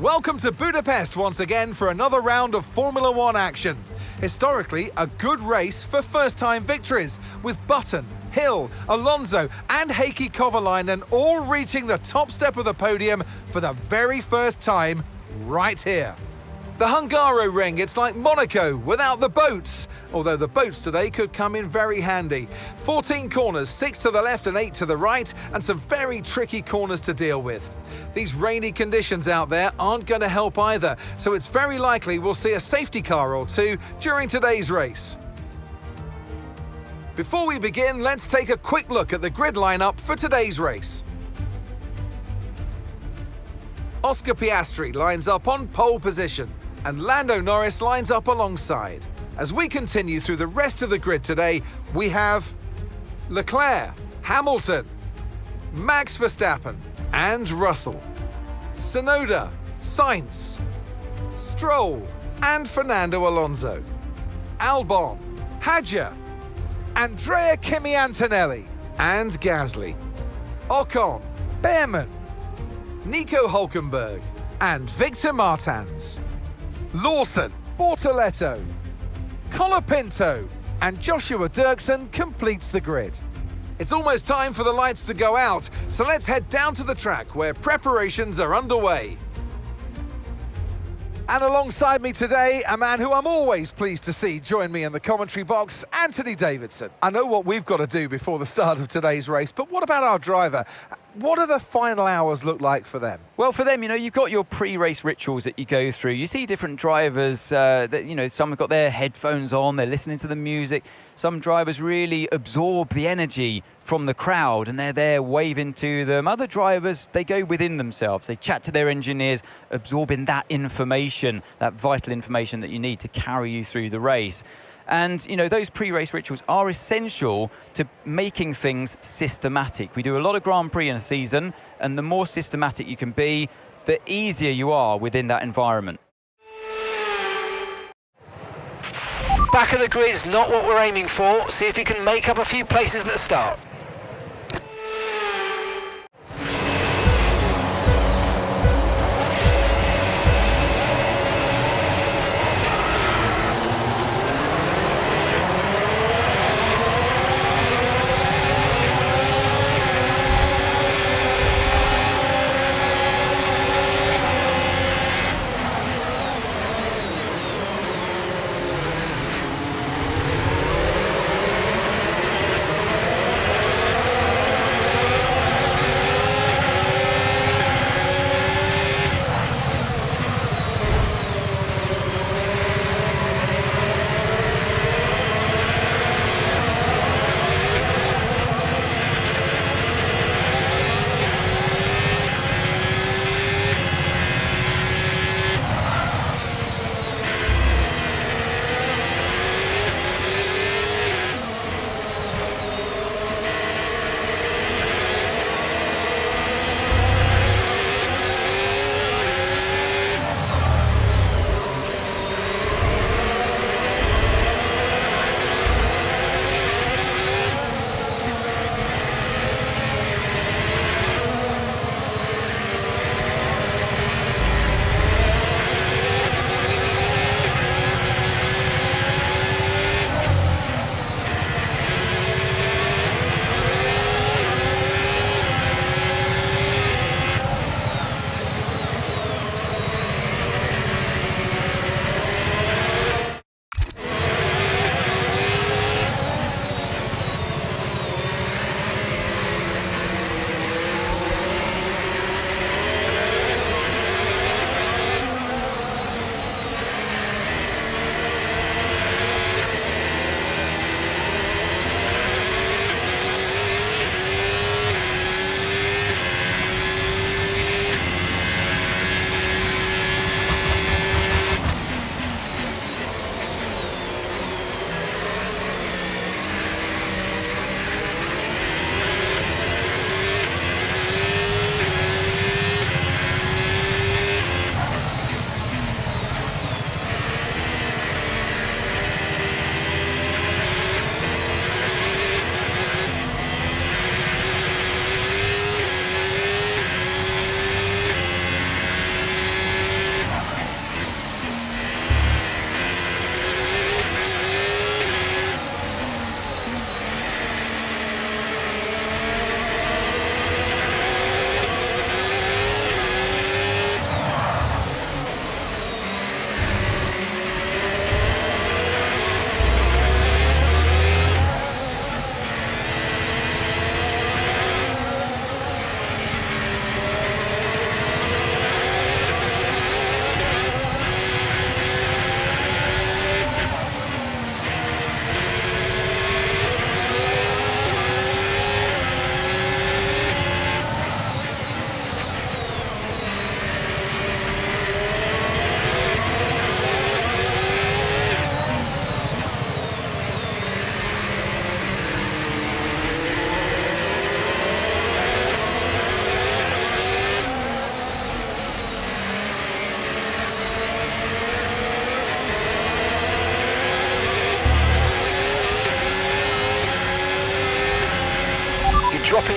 Welcome to Budapest once again for another round of Formula One action. Historically, a good race for first-time victories, with Button, Hill, Alonso and Heikki Kovalainen all reaching the top step of the podium for the very first time right here. The Hungaroring, it's like Monaco without the boats, although the boats today could come in very handy. 14 corners, 6 to the left and 8 to the right, and some very tricky corners to deal with. These rainy conditions out there aren't going to help either, so it's very likely we'll see a safety car or two during today's race. Before we begin, let's take a quick look at the grid lineup for today's race. Oscar Piastri lines up on pole position, and Lando Norris lines up alongside. As we continue through the rest of the grid today, we have Leclerc, Hamilton, Max Verstappen and Russell, Tsunoda, Sainz, Stroll and Fernando Alonso, Albon, Hadjar, Andrea Kimi Antonelli and Gasly, Ocon, Behrman, Nico Hülkenberg and Victor Martins, Lawson, Bortoletto, Colapinto and Joshua Dürksen completes the grid. It's almost time for the lights to go out, so let's head down to the track where preparations are underway. And alongside me today, a man who I'm always pleased to see join me in the commentary box, Anthony Davidson. I know what we've got to do before the start of today's race, but what about our driver? What do the final hours look like for them? Well, for them, you've got your pre-race rituals that you go through. You see different drivers that, some have got their headphones on, they're listening to the music. Some drivers really absorb the energy from the crowd and they're there waving to them. Other drivers, they go within themselves. They chat to their engineers, absorbing that information, that vital information that you need to carry you through the race. And, those pre-race rituals are essential to making things systematic. We do a lot of Grand Prix in a season, and the more systematic you can be, the easier you are within that environment. Back of the grid is not what we're aiming for. See if you can make up a few places at the start.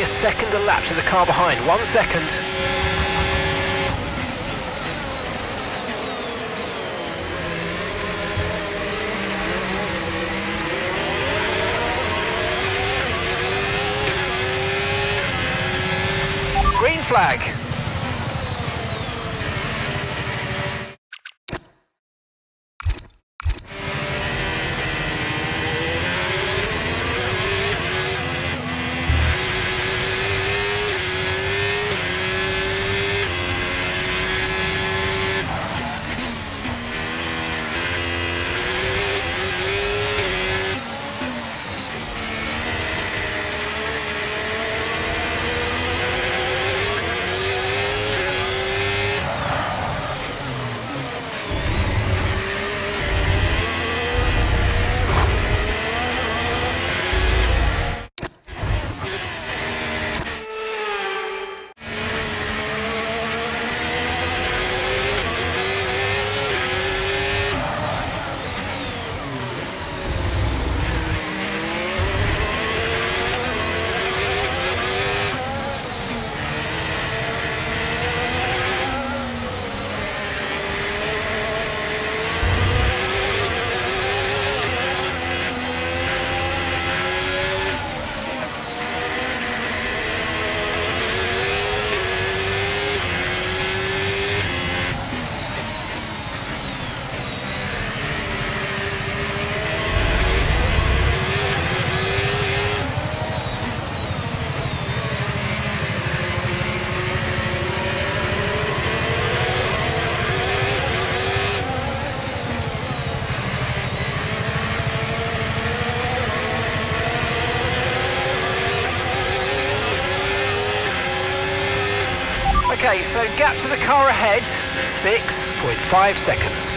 a second a lap to the car behind. 1 second. Green flag. Okay, so gap to the car ahead, 6.5 seconds.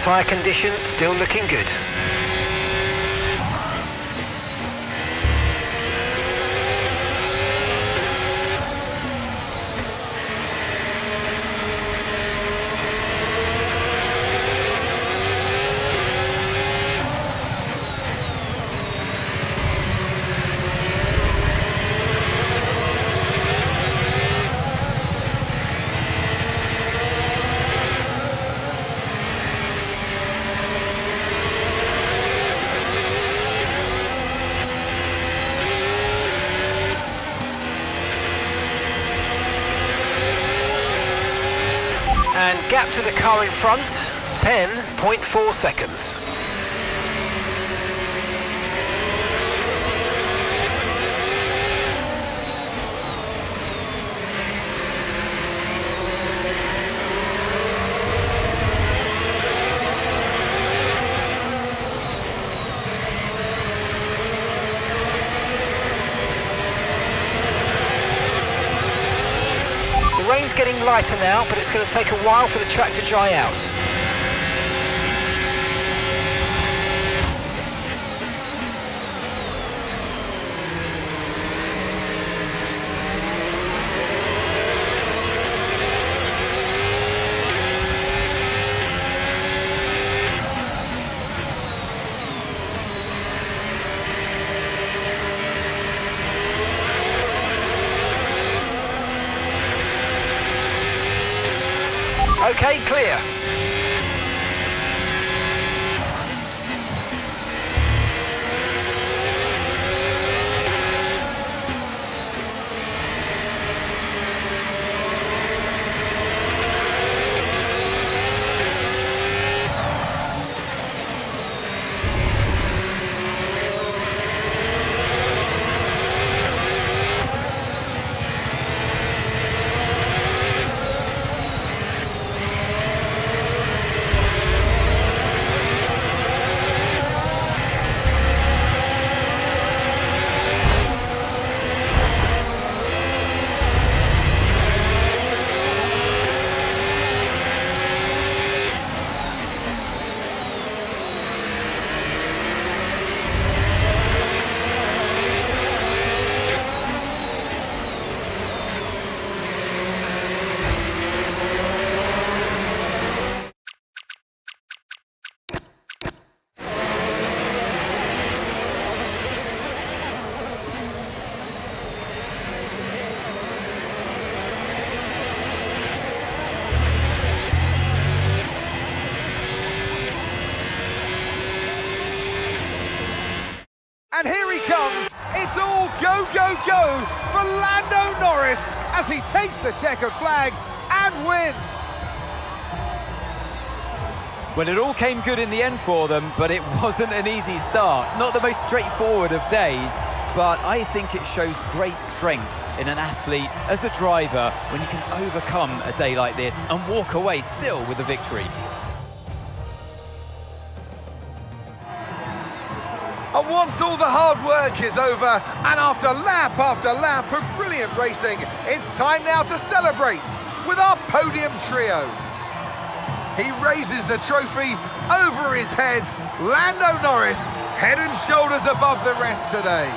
Tyre condition still looking good. And gap to the car in front, 10.5. 0.4 seconds. The rain's getting lighter now, but it's going to take a while for the track to dry out. Okay, clear. And here he comes. It's all go, go, go for Lando Norris as he takes the checkered flag and wins. Well, it all came good in the end for them, but it wasn't an easy start. Not the most straightforward of days, but I think it shows great strength in an athlete as a driver when you can overcome a day like this and walk away still with a victory. And once all the hard work is over, and after lap of brilliant racing, it's time now to celebrate with our podium trio. He raises the trophy over his head. Lando Norris, head and shoulders above the rest today.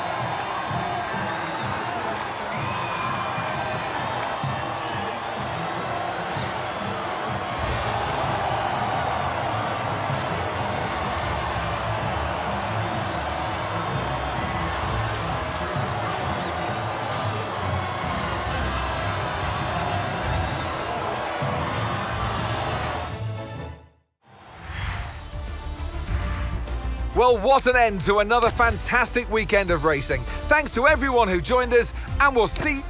Well, what an end to another fantastic weekend of racing. Thanks to everyone who joined us, and we'll see